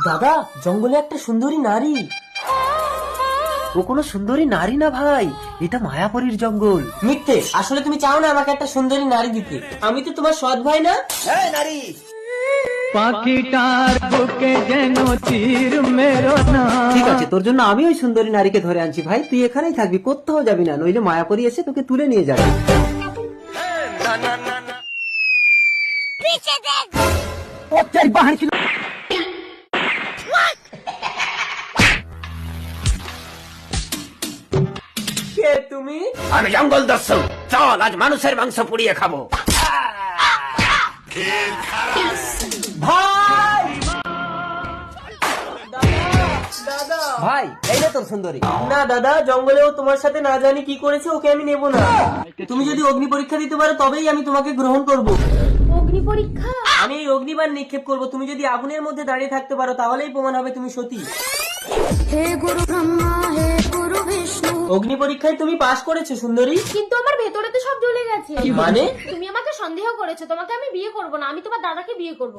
দাদা, জঙ্গলে একটা সুন্দরী নারী। ও কোনো সুন্দরী নারী না ভাই, এটা মায়াপুরীর জঙ্গল। মিথ্যে, আসলে তুমি চাও না আমাকে একটা সুন্দরী নারী দিতে। আমি তো তোমার সৎ ভাই না? এই নারী, পাখিটার বুকে যেন তীর মেরো না। ঠিক আছে, তোর জন্য আমি ওই সুন্দরী নারীকে ধরে আনছি ভাই, তুই এখানেই থাকবি, কোথাও যাবি না, নইলে মায়াপুরী এসে তোকে তুলে নিয়ে যাবে। কে তুমি? আমি জঙ্গল দস্যু, চল আজ মানুষের মাংস পুড়িয়ে খাবো। ভাই! দাদা! ভাই এই না তোর সুন্দরী। না দাদা, জঙ্গলেও তোমার সাথে না জানি কি করেছে, ওকে আমি নেব না। তুমি যদি অগ্নি পরীক্ষা দিতে পারো তবেই আমি তোমাকে গ্রহণ করব। অগ্নি পরীক্ষা? আমি এই অগ্নিবাণ নিক্ষেপ করব। তুমি যদি আগুনের মধ্যে দাঁড়িয়ে থাকতে পারো তাহলেই প্রমাণ হবে তুমি সতী। হে গুরু ব্রহ্মা, হে গুরু বিষ্ণু। অগ্নি পরীক্ষায় তুমি পাশ করেছো সুন্দরী। কিন্তু আমার ভেতরে তো সব জ্বলে গেছে। মানে? তুমি আমাকে সন্দেহ করেছো, তোমাকে আমি বিয়ে করব না, আমি তোমার দাদাকে বিয়ে করব।